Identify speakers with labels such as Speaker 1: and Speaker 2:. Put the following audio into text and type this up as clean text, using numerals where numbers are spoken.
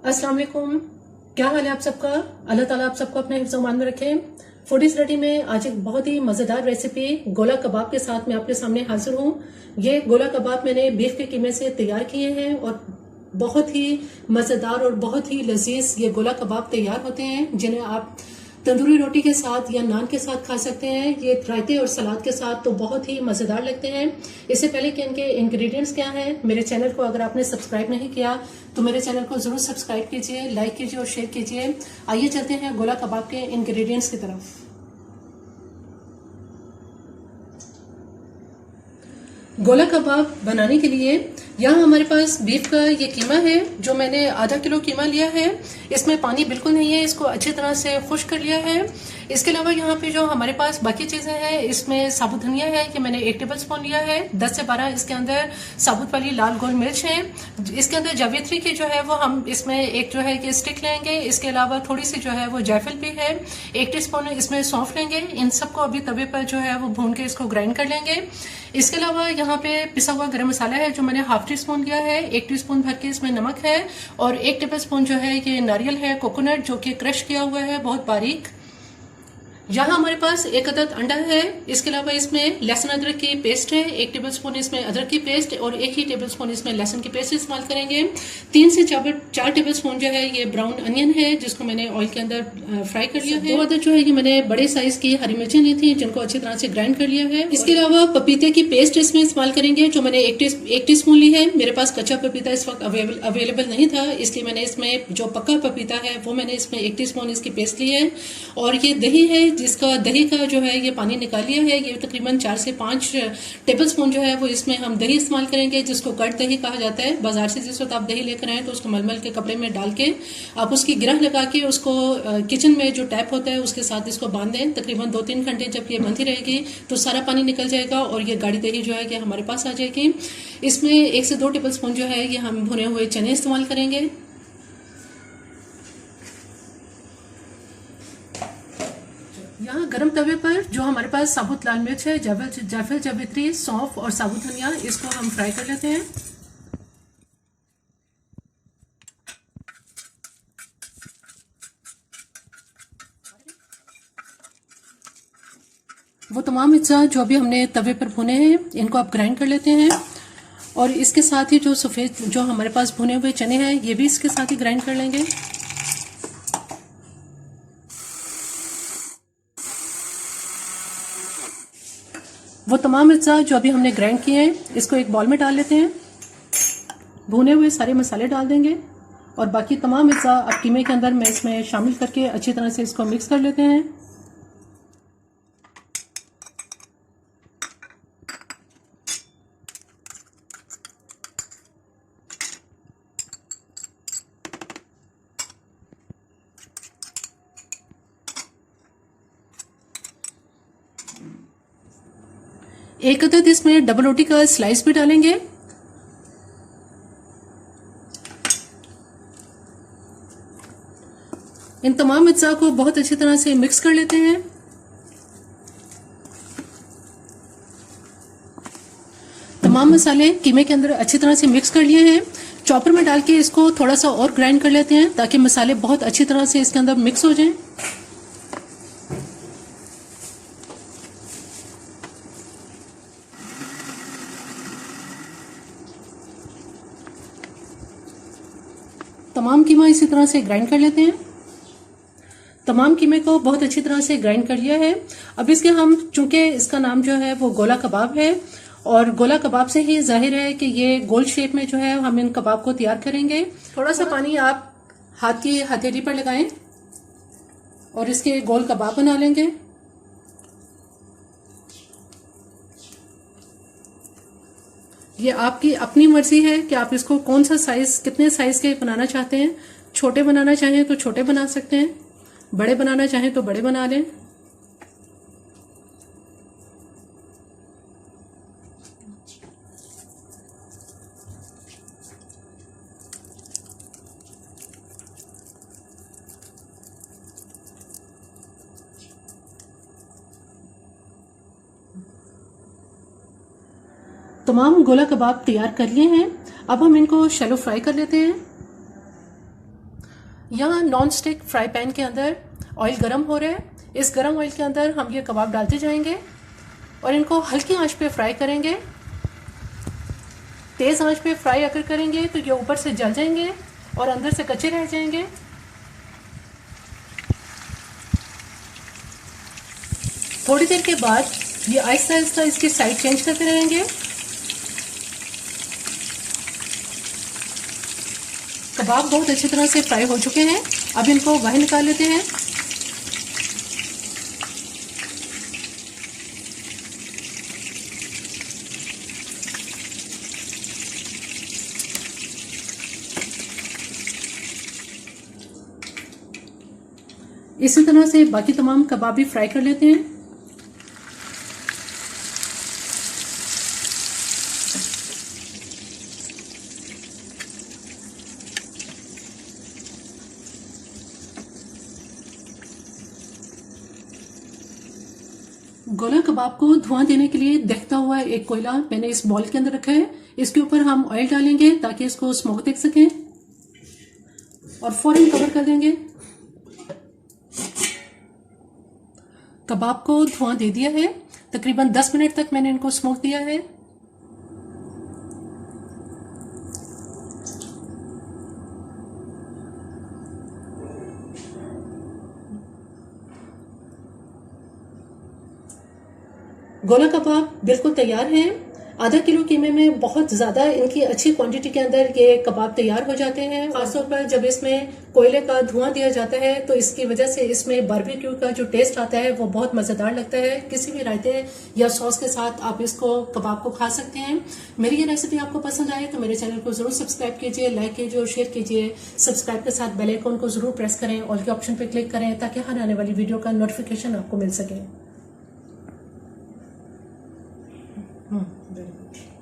Speaker 1: अस्सलाम वालेकुम। क्या हाल है आप सबका? अल्लाह ताला आप सबको अपने हिफ्ज़ मान में रखे। फूडीज रेडी में आज एक बहुत ही मजेदार रेसिपी गोला कबाब के साथ मैं आपके सामने हाजिर हूँ। ये गोला कबाब मैंने बीफ के कीमे से तैयार किए हैं और बहुत ही मजेदार और बहुत ही लजीज ये गोला कबाब तैयार होते हैं, जिन्हें आप तंदूरी रोटी के साथ या नान के साथ खा सकते हैं। ये रायते और सलाद के साथ तो बहुत ही मजेदार लगते हैं। इससे पहले कि इनके इंग्रेडिएंट्स क्या हैं, मेरे चैनल को अगर आपने सब्सक्राइब नहीं किया तो मेरे चैनल को जरूर सब्सक्राइब कीजिए, लाइक कीजिए और शेयर कीजिए। आइए चलते हैं गोला कबाब के इंग्रेडिएंट्स की तरफ। गोला कबाब बनाने के लिए यहाँ हमारे पास बीफ का ये कीमा है, जो मैंने आधा किलो कीमा लिया है। इसमें पानी बिल्कुल नहीं है, इसको अच्छी तरह से खुश्क कर लिया है। इसके अलावा यहाँ पे जो हमारे पास बाकी चीजें हैं, इसमें साबुत धनिया है कि मैंने 1 टेबल स्पून लिया है। 10 से 12 इसके अंदर साबुत वाली लाल गोल मिर्च है। इसके अंदर जावित्री की जो है वो हम इसमें एक जो है कि स्टिक लेंगे। इसके अलावा थोड़ी सी जो है वो जायफल भी है। 1 टीस्पून इसमें सौंफ लेंगे। इन सबको अभी तवे पर जो है वो भून के इसको ग्राइंड कर लेंगे। इसके अलावा यहाँ पे पिसा हुआ गरम मसाला है, जो मैंने ½ टीस्पून लिया है। 1 टीस्पून भर के इसमें नमक है और 1 टेबल स्पून जो है ये नारियल है, कोकोनट, जो कि क्रश किया हुआ है बहुत बारीक। यहाँ हमारे पास 1 अदद अंडा है। इसके अलावा इसमें लहसुन अदरक की पेस्ट है, 1 टेबल स्पून इसमें अदरक की पेस्ट और 1 ही टेबल स्पून इसमें लहसुन की पेस्ट इस्तेमाल करेंगे। 3 से 4 टेबल स्पून जो है ये ब्राउन अनियन है, जिसको मैंने ऑयल के अंदर फ्राई कर लिया है। 2 अदद जो है ये मैंने बड़े साइज की हरी मिर्चें ली थी, जिनको अच्छी तरह से ग्राइंड कर लिया है। इसके अलावा पपीते की पेस्ट इसमें इस्तेमाल करेंगे, जो मैंने 1 टीस्पून ली है। मेरे पास कच्चा पपीता इस वक्त अवेलेबल नहीं था, इसलिए मैंने इसमें जो पक्का पपीता है वो मैंने इसमें 1 टीस्पून इसकी पेस्ट ली है। और ये दही है, जिसका दही जो है ये पानी निकाल लिया है। ये तकरीबन 4 से 5 टेबल स्पून जो है वो इसमें हम दही इस्तेमाल करेंगे, जिसको कट दही कहा जाता है। बाजार से जिस वक्त आप दही लेकर आए तो उसको मलमल के कपड़े में डाल के आप उसकी गिरह लगा के उसको किचन में जो टैप होता है उसके साथ इसको बांध दें। तकरीबन 2-3 घंटे जब ये बंधी रहेगी तो सारा पानी निकल जाएगा और ये गाढ़ी दही जो है ये हमारे पास आ जाएगी। इसमें 1 से 2 टेबल स्पून जो है ये हम भुने हुए चने इस्तेमाल करेंगे। यहाँ गरम तवे पर जो हमारे पास साबुत लाल मिर्च है, जायफल, जावित्री, सौंफ और साबुत धनिया, इसको हम फ्राई कर लेते हैं। वो तमाम अज्जा जो अभी हमने तवे पर भुने हैं, इनको आप ग्राइंड कर लेते हैं। और इसके साथ ही जो सफेद जो हमारे पास भुने हुए चने हैं, ये भी इसके साथ ही ग्राइंड कर लेंगे। वो तमाम अज्जा जो अभी हमने ग्राइंड किए हैं, इसको एक बॉल में डाल लेते हैं। भुने हुए सारे मसाले डाल देंगे और बाकी तमाम अज्जा अब कीमे के अंदर मैं इसमें शामिल करके अच्छी तरह से इसको मिक्स कर लेते हैं। एक अदद इसमें डबल रोटी का स्लाइस भी डालेंगे। इन तमाम अज्जा को बहुत अच्छी तरह से मिक्स कर लेते हैं। तमाम मसाले कीमे के अंदर अच्छी तरह से मिक्स कर लिए हैं। चॉपर में डाल के इसको थोड़ा सा और ग्राइंड कर लेते हैं, ताकि मसाले बहुत अच्छी तरह से इसके अंदर मिक्स हो जाएं। तमाम कीमा इसी तरह से ग्राइंड कर लेते हैं। तमाम कीमे को बहुत अच्छी तरह से ग्राइंड कर लिया है। अब इसके हम, चूंकि इसका नाम जो है वो गोला कबाब है और गोला कबाब से ही जाहिर है कि ये गोल शेप में जो है हम इन कबाब को तैयार करेंगे। थोड़ा सा पानी आप हाथ की हथेली पर लगाएं और इसके गोल कबाब बना लेंगे। ये आपकी अपनी मर्जी है कि आप इसको कौन सा साइज, कितने साइज के बनाना चाहते हैं। छोटे बनाना चाहें तो छोटे बना सकते हैं, बड़े बनाना चाहें तो बड़े बना लें। तमाम गोला कबाब तैयार कर लिए हैं। अब हम इनको शैलो फ्राई कर लेते हैं। यहाँ नॉन स्टिक फ्राई पैन के अंदर ऑयल गरम हो रहा है। इस गरम ऑयल के अंदर हम ये कबाब डालते जाएंगे और इनको हल्की आंच पे फ्राई करेंगे। तेज़ आंच पे फ्राई अगर करेंगे तो ये ऊपर से जल जाएंगे और अंदर से कच्चे रह जाएंगे। थोड़ी देर के बाद ये आहिस्ता आहिस्ता इसकी साइड चेंज करते रहेंगे। कबाब बहुत अच्छी तरह से फ्राई हो चुके हैं। अब इनको बाहर निकाल लेते हैं। इसी तरह से बाकी तमाम कबाब भी फ्राई कर लेते हैं। गोला कबाब को धुआं देने के लिए दहता हुआ एक कोयला मैंने इस बॉल के अंदर रखा है। इसके ऊपर हम ऑयल डालेंगे ताकि इसको स्मोक देख सकें और फौरन कवर कर देंगे। कबाब को धुआं दे दिया है। तकरीबन 10 मिनट तक मैंने इनको स्मोक दिया है। गोला कबाब बिल्कुल तैयार हैं। आधा किलो कीमे में बहुत ज़्यादा इनकी अच्छी क्वांटिटी के अंदर ये कबाब तैयार हो जाते हैं। खासतौर पर जब इसमें कोयले का धुआं दिया जाता है तो इसकी वजह से इसमें बारबेक्यू का जो टेस्ट आता है वो बहुत मज़ेदार लगता है। किसी भी रायते या सॉस के साथ आप इसको कबाब को खा सकते हैं। मेरी ये रेसिपी आपको पसंद आए तो मेरे चैनल को ज़रूर सब्सक्राइब कीजिए, लाइक कीजिए और शेयर कीजिए। सब्सक्राइब के साथ बेल आइकन को ज़रूर प्रेस करें, ऑल के ऑप्शन पर क्लिक करें ताकि हर आने वाली वीडियो का नोटिफिकेशन आपको मिल सके। Very good.